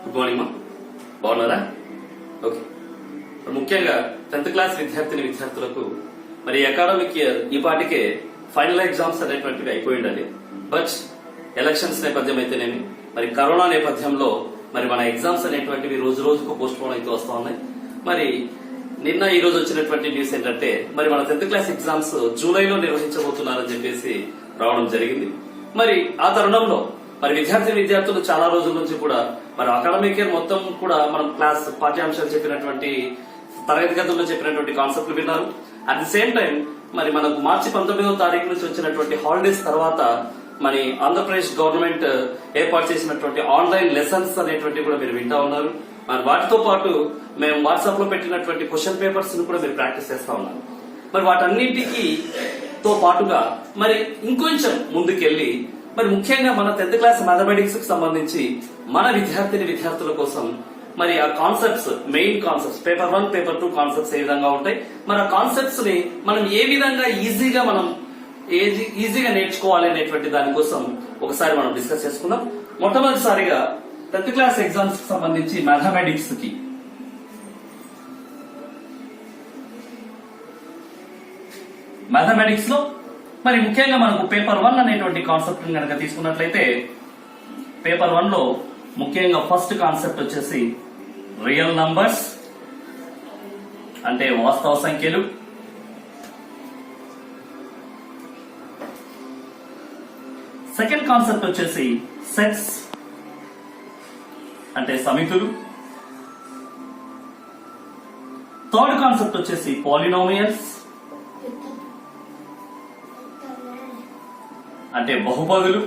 Good morning మా బాగున్నారా? Okay, ముఖ్యంగా 10th క్లాస్ విద్యార్థులకు మరి అకాడమిక్ ఇయర్ ఈ పాటికే ఫైనల్ ఎగ్జామ్స్ అనేటువంటివి అయిపోయి ఉండాలి. బట్ ఎలక్షన్స్ నేపథ్యం అయితేనేమి, మరి కరోనా నేపథ్యంలో మరి మన ఎగ్జామ్స్ అనేటువంటివి రోజు రోజుకు పోస్ట్ పోన్ అయితే వస్తా ఉన్నాయి. మరి నిన్న ఈ రోజు వచ్చినటువంటి న్యూస్ ఏంటంటే మరి మన 10th క్లాస్ ఎగ్జామ్స్ జూలైలో నిర్వహించబోతున్నారని చెప్పేసి రావడం జరిగింది. మరి ఆ తరుణంలో మరి విద్యార్థులు చాలా రోజుల నుంచి కూడా మరి అకాడమిక్ ఇయర్ మొత్తం కూడా మనం క్లాస్ పాఠ్యాంశాలు చెప్పినటువంటి తరగతి గదుల్లో చెప్పినటువంటి కాన్సెప్ట్లు విన్నారు. అట్ ది సేమ్ టైం మరి మనకు మార్చి 19వ తారీఖు నుంచి వచ్చినటువంటి హాలిడేస్ తర్వాత మరి ఆంధ్రప్రదేశ్ గవర్నమెంట్ ఏర్పాటు చేసినటువంటి ఆన్లైన్ లెసన్స్ అనేటువంటి కూడా మీరు వింటా ఉన్నారు. మరి వాటితో పాటు మేము వాట్సాప్ లో పెట్టినటువంటి క్వశ్చన్ పేపర్స్ ను కూడా మీరు ప్రాక్టీస్ చేస్తా ఉన్నారు. మరి వాటన్నింటికి తో పాటుగా మరి ఇంకొంచెం ముందుకెళ్లి మరి ముఖ్యంగా మన 10th క్లాస్ మ్యాథమెటిక్స్ కు సంబంధించి మన విద్యార్థుల కోసం మరి ఆ concepts, main concepts paper 1 paper 2 concepts ఏ విధంగా ఉంటాయి, మరి ఆ కాన్సెప్ట్స్ ని మనం ఏ విధంగా ఈజీగా నేర్చుకోవాలి అనేటువంటి దానికోసం ఒకసారి మనం డిస్కస్ చేసుకుందాం. మొట్టమొదటిసారిగా 10th క్లాస్ ఎగ్జామ్స్ కి సంబంధించి మ్యాథమెటిక్స్ లో మరి ముఖ్యంగా మనకు పేపర్ 1 అనేటువంటి కాన్సెప్ట్ కనుక తీసుకున్నట్లయితే పేపర్ 1 లో ముఖ్యంగా ఫస్ట్ కాన్సెప్ట్ వచ్చేసి రియల్ నంబర్స్ అంటే వాస్తవ సంఖ్యలు. సెకండ్ కాన్సెప్ట్ వచ్చేసి సెట్స్ అంటే సమితులు. థర్డ్ కాన్సెప్ట్ వచ్చేసి పాలినామియల్స్ అంటే బహుపదులు.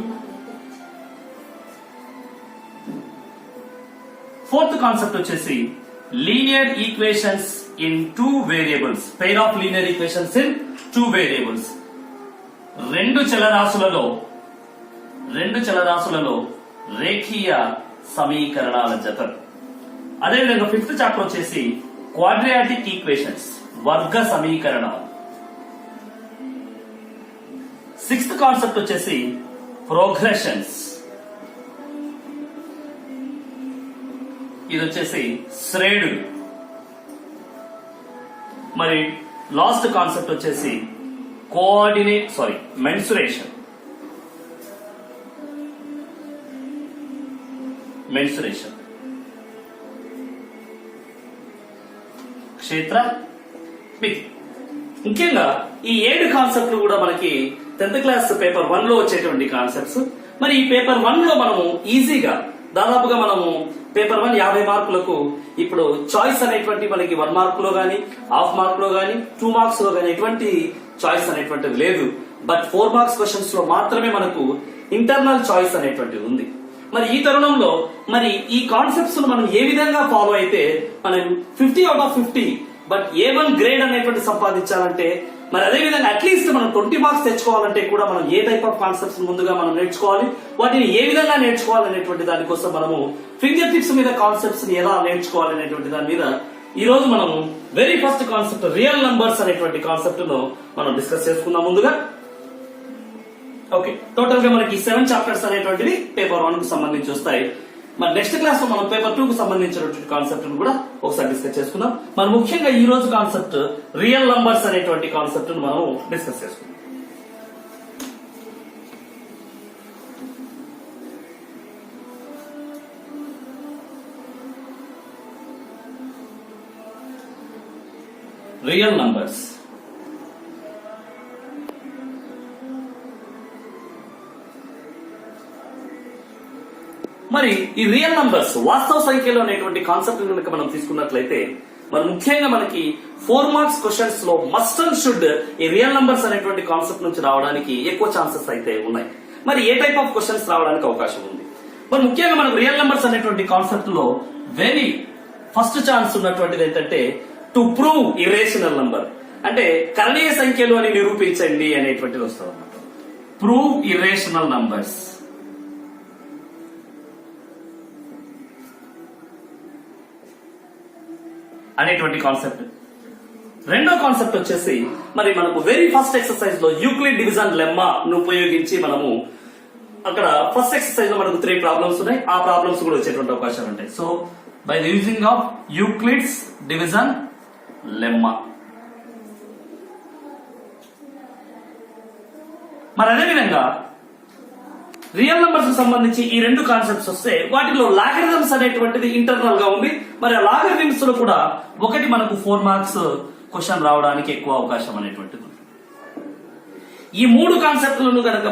ఫోర్త్ కాన్సెప్ట్ వచ్చేసి linear equations in 2 variables, pair of linear equations in 2 variables, రెండు చలరాశులలో రేఖీయ సమీకరణాల జతలు. అదేవిధంగా ఫిఫ్త్ చాప్టర్ వచ్చేసి క్వాడ్రాటిక్ ఈక్వేషన్స్, వర్గ సమీకరణాలు. సిక్స్త్ కాన్సెప్ట్ వచ్చేసి ప్రోగ్రెషన్స్, ఇది వచ్చేసి శ్రేణులు. మరి లాస్ట్ కాన్సెప్ట్ వచ్చేసి మెన్సురేషన్. క్షేత్ర మితి. ముఖ్యంగా ఈ 7 కాన్సెప్ట్లు కూడా మనకి 10th క్లాస్ పేపర్ 1 లో వచ్చేటువంటి కాన్సెప్ట్స్. మరి ఈ పేపర్ 1 లో మనము ఈజీగా దాదాపుగా మనము పేపర్ 1 50 మార్కులకు ఇప్పుడు చాయిస్ అనేటువంటి మనకి 1 మార్కులో గానీ, హాఫ్ మార్క్ లో గానీ, 2 మార్క్స్ లో గానీ ఎటువంటి చాయిస్ అనేటువంటిది లేదు. బట్ 4 మార్క్స్ క్వశ్చన్స్ లో మాత్రమే మనకు ఇంటర్నల్ చాయిస్ అనేటువంటిది ఉంది. మరి ఈ తరుణంలో మరి ఈ కాన్సెప్ట్స్ మనం ఏ విధంగా ఫాలో అయితే మనం 50 out of 50 but A1 grade అనేటువంటి సంపాదించాలంటే, మరి అదే విధంగా అట్లీస్ట్ మనం 20 మార్క్స్ తెచ్చుకోవాలంటే కూడా మనం ఏ టైప్ ఆఫ్ కాన్సెప్ట్స్ ముందుగా మనం నేర్చుకోవాలి, వాటిని ఏ విధంగా నేర్చుకోవాలనేటువంటి దానికోసం మనము ఫింగర్ టిప్స్ మీద కాన్సెప్ట్స్ ని ఎలా నేర్చుకోవాలనేటువంటి దాని మీద ఈ రోజు మనం very first concept real numbers అనేటువంటి కాన్సెప్ట్ ను మనం డిస్కస్ చేసుకుందాం ముందుగా. ఓకే, టోటల్ గా మనకి 7 చాప్టర్స్ అనేటువంటివి పేపర్ 1 కు సంబంధించి వస్తాయి. మరి నెక్స్ట్ క్లాస్ లో మనం పేపర్ 2 కు సంబంధించినటువంటి కాన్సెప్ట్ కూడా ఒకసారి డిస్కస్ చేసుకుందాం. మనం ముఖ్యంగా ఈ రోజు కాన్సెప్ట్ రియల్ నంబర్స్ అనేటువంటి కాన్సెప్ట్ మనం డిస్కస్ చేసుకుందాం. రియల్ నంబర్స్ మరి ఈ రియల్ నంబర్స్ వాస్తవ సంఖ్యలో అనేటువంటి కాన్సెప్ట్ కనుక మనం తీసుకున్నట్లయితే మరి ముఖ్యంగా మనకి 4 మార్క్స్ క్వశ్చన్స్ లో మస్ట్ అండ్ షుడ్ ఈ రియల్ నంబర్స్ అనేటువంటి కాన్సెప్ట్ నుంచి రావడానికి ఎక్కువ ఛాన్సెస్ అయితే ఉన్నాయి. మరి ఏ టైప్ ఆఫ్ క్వశ్చన్స్ రావడానికి అవకాశం ఉంది? మరి ముఖ్యంగా మనకు రియల్ నంబర్స్ అనేటువంటి కాన్సెప్ట్ లో వెరీ ఫస్ట్ ఛాన్స్ ఉన్నటువంటిది ఏంటంటే టు ప్రూవ్ ఇరేషనల్ నంబర్, అంటే కరణీయ సంఖ్యలు అని నిరూపించండి అనేటువంటిది వస్తుంది అన్నమాట. ప్రూవ్ ఇరేషనల్ నంబర్స్ అనేటువంటి కాన్సెప్ట్. రెండో కాన్సెప్ట్ వచ్చేసి మరి మనకు వెరీ ఫస్ట్ ఎక్సర్సైజ్ లో యూక్లిడ్ డివిజన్ లెమ్మా ను ఉపయోగించి మనము అక్కడ ఫస్ట్ ఎక్సర్సైజ్ లో మనకు 3 ప్రాబ్లమ్స్ ఉన్నాయి. ఆ ప్రాబ్లమ్స్ కూడా వచ్చేటువంటి అవకాశాలు ఉంటాయి. So by the using of Euclid's division lemma. మరి అదేవిధంగా రియల్ నంబర్స్ సంబంధించి ఈ 2 కాన్సెప్ట్స్ వస్తే వాటిలో లాగరిథమ్స్ అనేటువంటిది ఇంటర్నల్ గా ఉంది. మరి ఆ లాగరిథమ్స్ లో కూడా ఒకటి మనకు 4 మార్క్స్ క్వశ్చన్ రావడానికి ఎక్కువ అవకాశం అనేటువంటిది. ఈ 3 కాన్సెప్ట్లను కనుక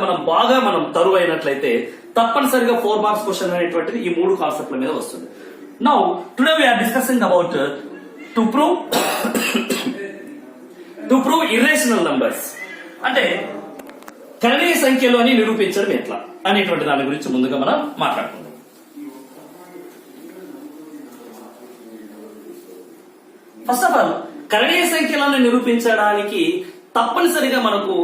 మనం తరువైనట్లయితే తప్పనిసరిగా 4 మార్క్స్ క్వశ్చన్ అనేటువంటిది ఈ 3 కాన్సెప్ట్ల మీద వస్తుంది. Now today we are discussing about to prove irrational numbers, అంటే కరణీయ సంఖ్యలు అని నిరూపించడం ఎట్లా అనేటువంటి దాని గురించి ముందుగా మనం మాట్లాడుకుందాం. ఫస్ట్ ఆఫ్ ఆల్ కరణీయ సంఖ్యలను నిరూపించడానికి తప్పనిసరిగా మనకు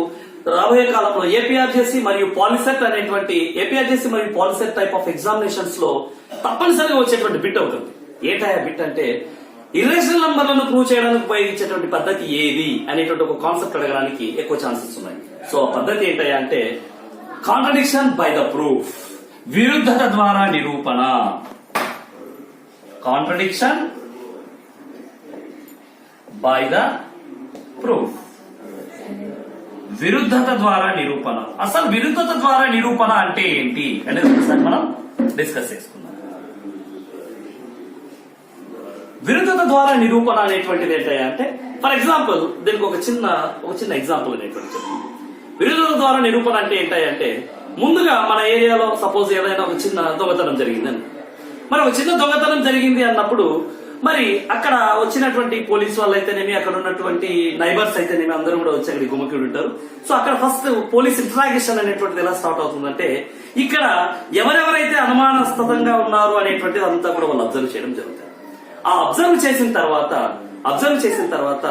రాబోయే కాలంలో ఏపీఆర్జేసీ మరియు పాలిసెట్ అనేటువంటి ఏపీఆర్జేసీ మరియు పాలిసెట్ టైప్ ఆఫ్ ఎగ్జామినేషన్స్ లో తప్పనిసరిగా వచ్చేటువంటి బిట్ అవుతుంది. ఏంటా బిట్ అంటే ఇర్రేషనల్ నంబర్లను ప్రూవ్ చేయడానికి ఉపయోగించేటువంటి పద్ధతి ఏది అనేటువంటి ఒక కాన్సెప్ట్ అడగడానికి ఎక్కువ ఛాన్సెస్ ఉన్నాయి. సో ఆ పద్ధతి ఏంటయ్యా అంటే కాంట్రడిక్షన్ బై ద ప్రూఫ్, విరుద్ధత ద్వారా నిరూపణ. కాంట్రడిక్షన్ బై ద ప్రూఫ్, విరుద్ధత ద్వారా నిరూపణ. అసలు విరుద్ధత ద్వారా నిరూపణ అంటే ఏంటి అనేది ఒకసారి మనం డిస్కస్ చేసుకుందాం. విరుద్ధత ద్వారా నిరూపణ అనేటువంటిది ఏంటంటే ఫర్ ఎగ్జాంపుల్ దీనికి ఒక చిన్న ఎగ్జాంపుల్ అనేటువంటి విరుద్ధత ద్వారా నిరూపణ అంటే ఏంటంటే ముందుగా మన ఏరియాలో సపోజ్ ఏదైనా ఒక చిన్న దొంగతనం జరిగిందని, మరి ఒక చిన్న దొంగతనం జరిగింది అన్నప్పుడు మరి అక్కడ వచ్చినటువంటి పోలీసు వాళ్ళు అయితేనేమి అక్కడ ఉన్నటువంటి నైబర్స్ అయితేనేమి అందరూ కూడా వచ్చి అక్కడికి గుమ్మకిడు ఉంటారు. సో అక్కడ ఫస్ట్ పోలీస్ ఇంటరాగేషన్ అనేటువంటిది ఎలా స్టార్ట్ అవుతుందంటే ఇక్కడ ఎవరెవరైతే అనుమానాస్పదంగా ఉన్నారు అనేటువంటిది అంతా కూడా వాళ్ళు అబ్జర్వ్ చేయడం జరుగుతుంది. ఆ అబ్జర్వ్ చేసిన తర్వాత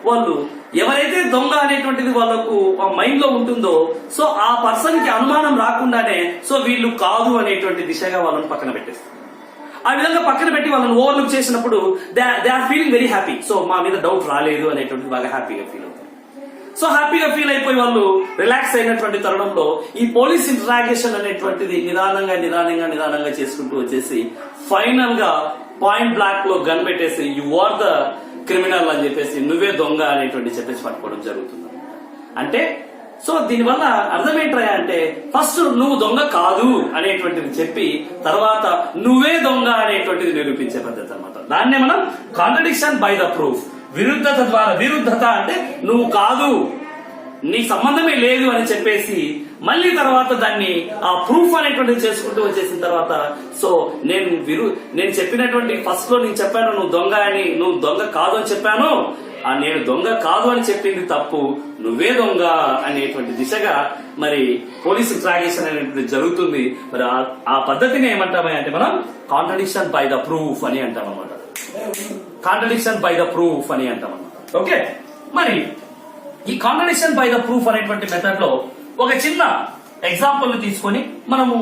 వాళ్ళు ఎవరైతే దొంగ అనేటువంటిది వాళ్ళకు ఆ మైండ్ లో ఉంటుందో సో ఆ పర్సన్ కి అనుమానం రాకుండానే సో వీళ్ళు కాదు అనేటువంటి దిశగా వాళ్ళని పక్కన పెట్టేస్తారు. ఆ విధంగా పక్కన పెట్టి వాళ్ళని ఓవర్లుక్ చేసినప్పుడు they are feeling very happy. So మా మీద డౌట్ రాలేదు అనేటువంటిది బాగా హ్యాపీగా ఫీల్ అవుతారు. సో హ్యాపీగా ఫీల్ అయిపోయి వాళ్ళు రిలాక్స్ అయినటువంటి తరుణంలో ఈ పోలీస్ ఇంటరాగేషన్ అనేటువంటిది నిదానంగా చేసుకుంటూ వచ్చేసి ఫైనల్ గా పాయింట్ బ్లాక్ లో గన్ పెట్టేసి యు ఆర్ ద క్రిమినల్ అని చెప్పేసి నువ్వే దొంగ అనేటువంటి చెప్పేసి పట్టుకోవడం జరుగుతుంది. అంటే సో దీనివల్ల అర్థం ఏంట్రా అంటే ఫస్ట్ నువ్వు దొంగ కాదు అనేటువంటిది చెప్పి తర్వాత నువ్వే దొంగ అనేటువంటిది నిరూపించే పద్ధతి అన్నమాట. దాన్నే మనం కాంట్రడిక్షన్ బై ద ప్రూఫ్, విరుద్ధత ద్వారా. విరుద్ధత అంటే నువ్వు కాదు, నీ సంబంధమే లేదు అని చెప్పేసి మళ్ళీ తర్వాత దాన్ని ఆ ప్రూఫ్ అనేటువంటిది చేసుకుంటూ వచ్చేసిన తర్వాత సో నేను చెప్పినటువంటి ఫస్ట్ లో నేను చెప్పాను నువ్వు దొంగ అని, నువ్వు దొంగ కాదు అని చెప్పాను, నేను దొంగ కాదు అని చెప్పింది తప్పు, నువ్వే దొంగ అనేటువంటి దిశగా మరి పోలీస్ ఇంట్రాగేషన్ అనేటువంటి జరుగుతుంది. మరి ఆ పద్ధతిని ఏమంటామంటే మనం కాంట్రడిక్షన్ బై ద ప్రూఫ్ అని అంటాం అనమాట. కాంట్రడిక్షన్ బై ద ప్రూఫ్ అని అంటాం అనమాట. ఓకే, మరి ఈ కాంట్రడిక్షన్ బై ద ప్రూఫ్ అనేటువంటి మెథడ్ లో ఒక చిన్న ఎగ్జాంపుల్ తీసుకొని మనము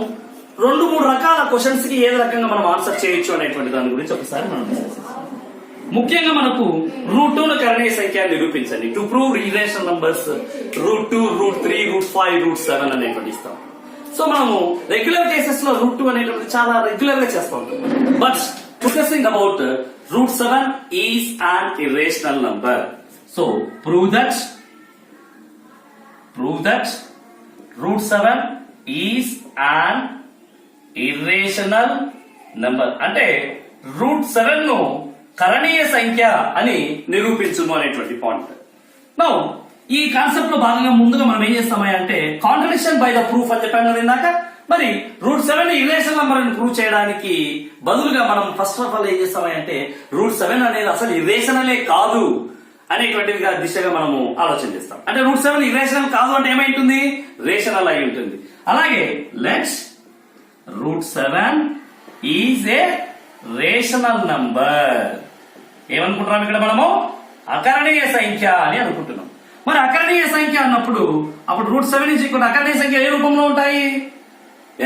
2-3 రకాల క్వశ్చన్స్ కి ఏ రకంగా మనం ఆన్సర్ చేయొచ్చు అనేటువంటి దాని గురించి ఒకసారి మనం డిస్కస్ చేస్తాం. ముఖ్యంగా మనకు √2 కరణీయ సంఖ్య నిరూపించండి. టు ప్రూవ్ ఇర్రేషనల్ నంబర్స్ √2, √3, √5, √7 అనేటువంటి ఇస్తాం. సో మనము రెగ్యులర్ కేసెస్ లో √2 అనేటువంటి చాలా రెగ్యులర్ గా చేస్తూ ఉంటాం. But discussing about √7 is an irrational number. So prove that √7 is an irrational number. అంటే √7 ను కరణీయ సంఖ్య అని నిరూపించుము అనేటువంటి పాయింట్. నౌ ఈ కాన్సెప్ట్ లో భాగంగా ముందుగా మనం ఏం చేస్తామంటే కాంట్రడిక్షన్ బై ద ప్రూఫ్ అని చెప్పాను కదా ఇందాక. మరి √7 ఇర్రేషనల్ నంబర్ అని ప్రూవ్ చేయడానికి బదులుగా మనం ఫస్ట్ ఆఫ్ ఆల్ ఏం చేస్తామంటే √7 అనేది అసలు ఇర్రేషనలే కాదు అనేటువంటి దిశగా మనము ఆలోచన చేస్తాం. అంటే √7 ఇర్రేషనల్ కాదు అంటే ఏమైంటుంది, రేషనల్ అయి ఉంటుంది. అలాగే let's √7 is a rational number. ఏమనుకుంటున్నాం ఇక్కడ మనము అకరణీయ సంఖ్య అని అనుకుంటున్నాం. మరి అకరణీయ సంఖ్య అన్నప్పుడు అప్పుడు √7 నుంచి ఇక్కడ అకరణీయ సంఖ్య ఏ రూపంలో ఉంటాయి?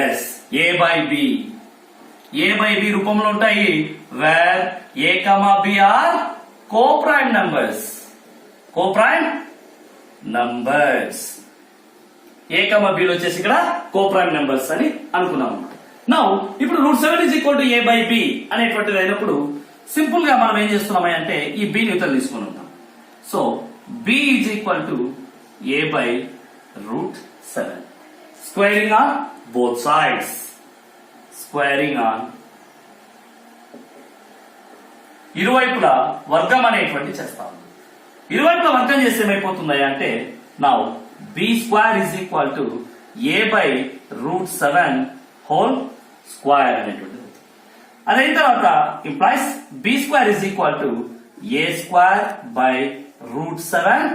ఎస్, a by b రూపంలో ఉంటాయి. Where a, b are coprime numbers. A comma బిలు వచ్చేసి ఇక్కడ కోప్రైమ్ నెంబర్స్ అని అనుకున్నాం. నౌ ఇప్పుడు root 7 is equal to A by b అనేటువంటిది అయినప్పుడు సింపుల్ గా మనం ఏం చేస్తున్నామా అంటే ఈ బి న్యూతలు తీసుకుని ఉంటాం. So B is equal to A by root 7 squaring on both sides, squaring on ఇరువైపులా వర్గం అనేటువంటి చేస్తాము. ఇరువైపులా వర్గం చేస్తే ఏమైపోతుంది అంటే now B square is equal to A by root 7 whole square అనేటువంటిది. అదైన తర్వాత implies B square is equal to A square by root 7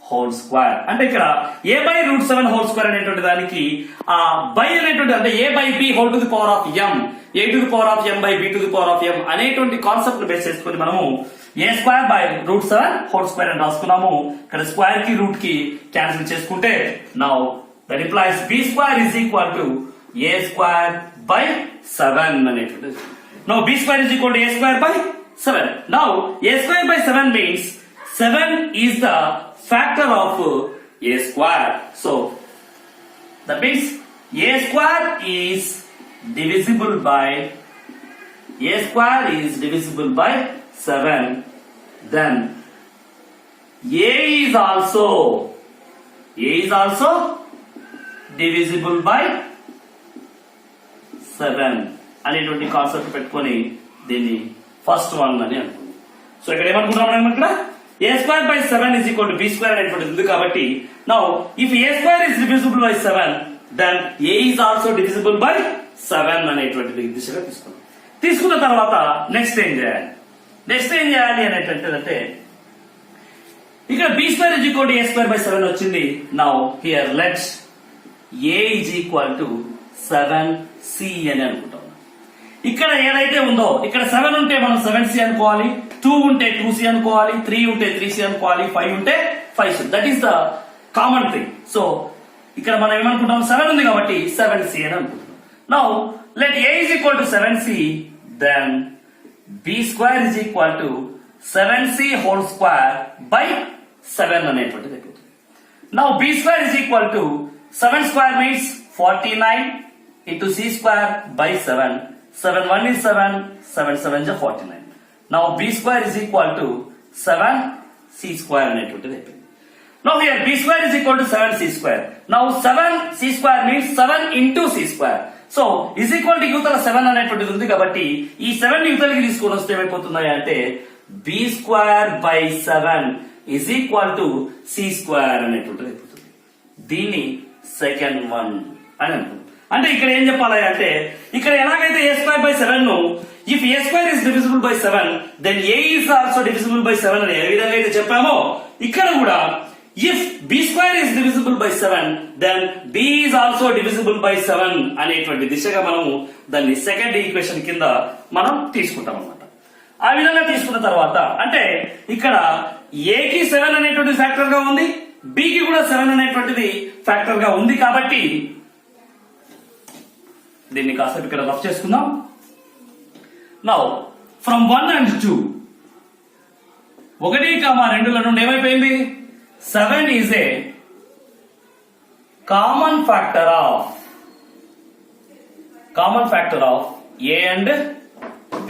whole square. అంటే ఇక్కడ A by root 7 whole square అనేటువంటి దానికి ఆ బై అనేటువంటి అంటే ఏ by b whole to the power of m, a to the power of m by b to the power of m అనేటువంటి concept ను base చేసుకుని మనము a square by root 7 whole square అని రాసుకున్నాము. ఇక్కడ స్క్వేర్ కి రూట్ కి cancel చేసుకుంటే now that implies B square is equal to A square by 7 అనేటువంటిది. Now B square is equal to A square by 7. Now a square by 7 means 7 is the factor of a square. So that means a square is divisible by 7. Then a is also divisible by 7 అనేటువంటి concept పెట్టుకొని దీన్ని first one అని అనుకుంది. So ఇక్కడ ఏమనుకుంటున్నాం మనం ఇక్కడ a square by 7 is equal to b square అనేటువంటిది ఉంది కాబట్టి now if a square is divisible by 7 then a is also divisible by 7 అనేటువంటిది దిశగా తీసుకున్న తర్వాత నెక్స్ట్ ఏం చేయాలి అనేటువంటిది అంటే ఇక్కడ b square is equal to a square by 7 వచ్చింది. now here let a is equal to 7c అని అనుకుంటాం. ఇక్కడ ఏదైతే ఉందో ఇక్కడ 7 ఉంటే మనం 7c అనుకోవాలి, 2 ఉంటే 2c అనుకోవాలి, 3 ఉంటే 3c అనుకోవాలి, 5 ఉంటే 5c. That is the common thing. So ఇక్కడ మనం ఏమనుకుంటాం 7 ఉంది కాబట్టి 7c అని అనుకుంటున్నాం. Now let a is equal to 7c then b square is equal to 7c whole square by 7 అనేటువంటిది అయిపోతుంది. Now b square is equal to 7 square means 49 into c square by 7. 7 1 is 7, 7 7 is 49. Now b square is equal to 7c square అనేటువంటిది అయిపోయింది. Now here b square is equal to 7c square. Now 7c square means 7 into c square. So is equal to యువతల 7 అనేటువంటిది ఉంది కాబట్టి ఈ 7 యువతలకి తీసుకొని వస్తే ఏమైపోతున్నాయి అంటే b square by 7 is equal to c square అనేటువంటిది అయిపోతుంది. దీన్ని సెకండ్ వన్ అని అనుకుంటాం. అంటే ఇక్కడ ఏం చెప్పాలి అంటే ఇక్కడ ఎలాగైతే a square by 7 ను if a square is divisible by 7 then a is also divisible by 7 అని ఏ విధంగా అయితే చెప్పామో ఇక్కడ కూడా if b square is divisible by 7 then b is also divisible by 7 అనేటువంటి దిశగా మనము దాన్ని సెకండ్ ఈక్వేషన్ కింద మనం తీసుకుంటాం అన్నమాట. ఆ విధంగా తీసుకున్న తర్వాత అంటే ఇక్కడ a కి 7 అనేటువంటి ఫ్యాక్టర్ గా ఉంది, b కి కూడా 7 అనేటువంటిది ఫ్యాక్టర్ గా ఉంది కాబట్టి దీన్ని కాసేపు ఇక్కడ రఫ్ చేసుకుందాం. నౌ ఫ్రమ్ 1 and 2 1, 2 నుండి ఏమైపోయింది 7 is a common factor of A and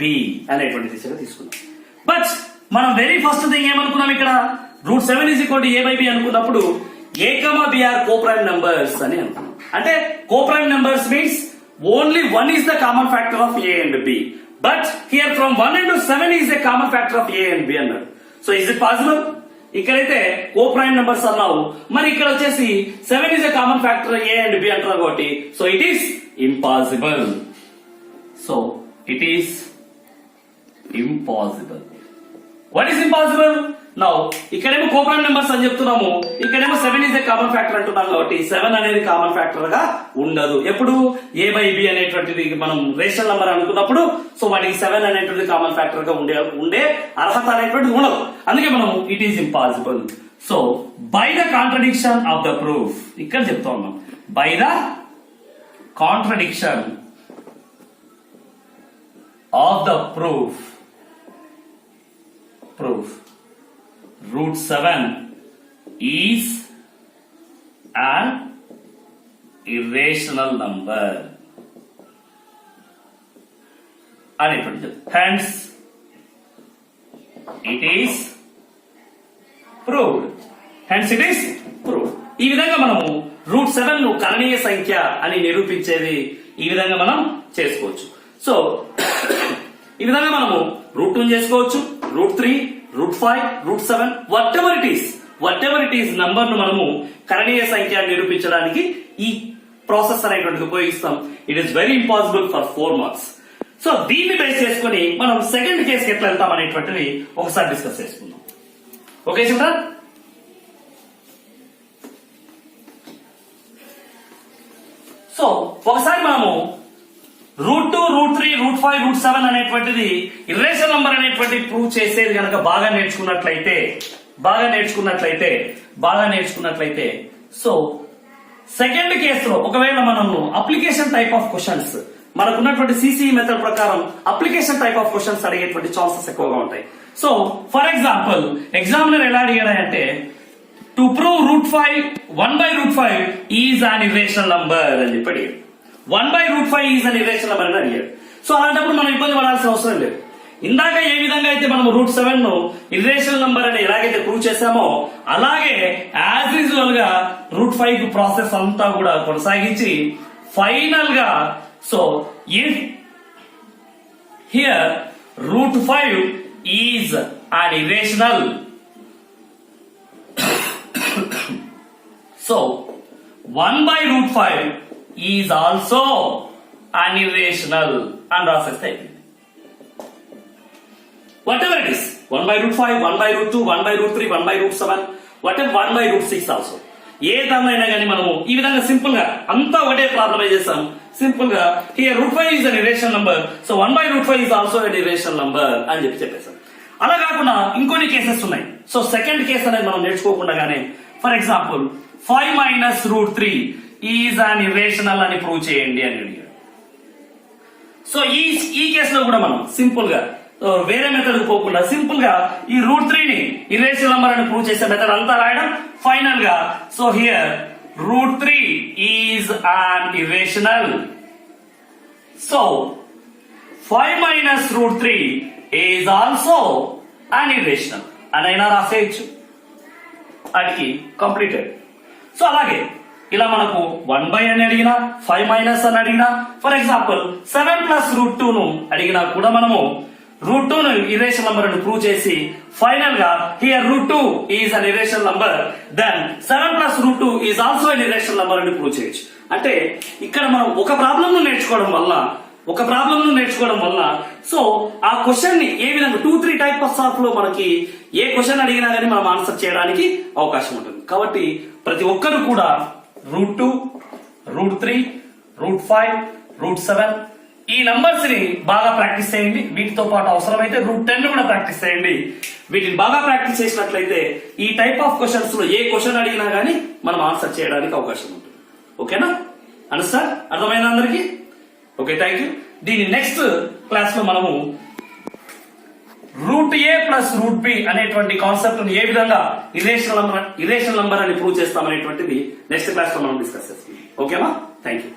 B అనేటువంటి దిశగా తీసుకున్నాం. బట్ మనం వెరీ ఫస్ట్ థింగ్ ఏమనుకున్నాం ఇక్కడ root 7 is equal to A by B అనుకున్నప్పుడు A comma B are coprime numbers అని అనుకున్నాం. అంటే coprime numbers means only one is the common factor of a and b, but here from 1 into 7 is a common factor of a and b అన్నాడు. So is it possible? ఇక్కడైతే coprime numbers అన్నావు, మరి ఇక్కడ వచ్చేసి 7 is a common factor a and b అంటున్నావు కాబట్టి so it is impossible. So it is impossible. What is impossible? Now ఇక్కడేమో coprime numbers అని చెప్తున్నాము, ఇక్కడేమో 7 is a common factor అంటున్నాం కాబట్టి 7 అనేది కామన్ ఫ్యాక్టర్ గా ఉండదు. ఎప్పుడు a by b అనేటువంటిది మనం రేషనల్ నంబర్ అనుకున్నప్పుడు సో వాటికి 7 అనేటువంటిది కామన్ ఫ్యాక్టర్ గా ఉండే అర్హత అనేటువంటిది ఉండదు. అందుకే మనం it is impossible. So by the contradiction of the proof ఇక్కడ చెప్తా ఉన్నాం, by the contradiction of the proof root 7 is an irrational number అనేటువంటి hence it is proved. ఈ విధంగా మనము √7 ను కరణీయ సంఖ్య అని నిరూపించేది ఈ విధంగా మనం చేసుకోవచ్చు. సో ఈ విధంగా మనము √2 చేసుకోవచ్చు, √3, √5, √7 whatever it is నంబర్ ను మనము కరణీయ సంఖ్య నిరూపించడానికి ఈ ప్రాసెస్ అనేటువంటిది ఉపయోగిస్తాం. It is very impossible for 4 marks. So దీన్ని బేస్ చేసుకుని మనం సెకండ్ కేసుకి ఎట్లా వెళ్తాం అనేటువంటిది ఒకసారి డిస్కస్ చేసుకుందాం. ఓకే చిల్డ్రన్, సో ఒకసారి మనము √2, √3, √5, √7 అనేటువంటిది ఇర్రేషనల్ నంబర్ అనేటువంటి ప్రూవ్ చేసేది కనుక బాగా నేర్చుకున్నట్లయితే సో సెకండ్ కేసులో ఒకవేళ మనము అప్లికేషన్ టైప్ ఆఫ్ క్వశ్చన్స్ మనకున్నటువంటి సిసిఈ మెథడ్ ప్రకారం అప్లికేషన్ టైప్ ఆఫ్ క్వశ్చన్స్ అడిగేటువంటి ఛాన్సెస్ ఎక్కువగా ఉంటాయి. సో ఫర్ ఎగ్జాంపుల్ ఎగ్జామినర్ ఎలా అడిగాడంటే to prove √5 1/√5 is an irrational number అని చెప్పి అడిగాడు. 1/√5 ఈజ్ అన్ ఇర్రేషనల్ నంబర్ అని అడిగాడు. సో అలాంటప్పుడు మనం ఇబ్బంది పడాల్సిన అవసరం లేదు. ఇందాక ఏ విధంగా అయితే మనం √7 ను ఇర్రేషనల్ నంబర్ అని ఎలాగైతే ప్రూవ్ చేశామో అలాగే యాజ్ యూజువల్ గా √5 కు ప్రాసెస్ అంతా కూడా కొనసాగించి ఫైనల్ గా so if here √5 is an irrational so 1/√5 is also an irrational and రాసేస్తే whatever it is 1/√5 1/√2 1/√3 1/√7 whatever 1/√6 also ఏ దాన్నైనా కానీ మనము ఈ విధంగా సింపుల్ గా అంతా ఒకటే ప్రాబ్లమే చేస్తాం. సింపుల్ గా here √5 is an irrational number so 1/√5 is also an irrational number అని చెప్పేసాం. అలా కాకుండా ఇంకొన్ని కేసెస్ ఉన్నాయి. సో సెకండ్ కేసు అనేది మనం నేర్చుకోకుండానే for example 5 - √3 is an irrational అని ప్రూవ్ చేయండి అని అడిగాడు. సో ఈ కేసులో కూడా మనం సింపుల్ గా వేరే మెథడ్ పోకుండా సింపుల్ గా ఈ √3 ని ఇర్రేషనల్ నంబర్ అని ప్రూవ్ చేసే మెథడ్ అంతా రాయడం ఫైనల్ గా so here √3 is an irrational so 5 - √3 is also an irrational అని అయినా రాసేయచ్చు. వాటికి కంప్లీటెడ్. సో అలాగే ఇలా మనకు 1/, అని అడిగినా 5- అని అడిగినా ఫర్ ఎగ్జాంపుల్ 7 + √2 ను అడిగినా కూడా మనము √2 ను ఇర్రేషనల్ నంబర్ అని ప్రూవ్ చేసి ఫైనల్ గా here √2 is an irrational number then 7 + √2 is also an irrational number అని ప్రూవ్ చేయొచ్చు. అంటే ఇక్కడ మనం ఒక ప్రాబ్లం ను నేర్చుకోవడం వల్ల సో ఆ క్వశ్చన్ ని ఏ విధంగా 2-3 టైప్స్ ఆఫ్ లో మనకి ఏ క్వశ్చన్ అడిగినా గానీ మనం ఆన్సర్ చేయడానికి అవకాశం ఉంటుంది. కాబట్టి ప్రతి ఒక్కరు కూడా √2, √3, √5, √7 ఈ నంబర్స్ ని బాగా ప్రాక్టీస్ చేయండి. వీటితో పాటు అవసరమైతే √10 కూడా ప్రాక్టీస్ చేయండి. వీటిని బాగా ప్రాక్టీస్ చేసినట్లయితే ఈ టైప్ ఆఫ్ క్వశ్చన్స్ లో ఏ క్వశ్చన్ అడిగినా గానీ మనం ఆన్సర్ చేయడానికి అవకాశం ఉంటుంది. ఓకేనా? అండర్స్టాండ్? అర్థమైందా అందరికి? Okay, thank you. దీని నెక్స్ట్ క్లాస్ లో మనము √a + √b అనేటువంటి కాన్సెప్ట్ ని ఏ విధంగా ఇర్రేషనల్ నంబర్ అని ప్రూవ్ చేస్తాం అనేటువంటిది నెక్స్ట్ క్లాస్ లో మనం డిస్కస్ చేస్తాం. ఓకేనా? Thank you.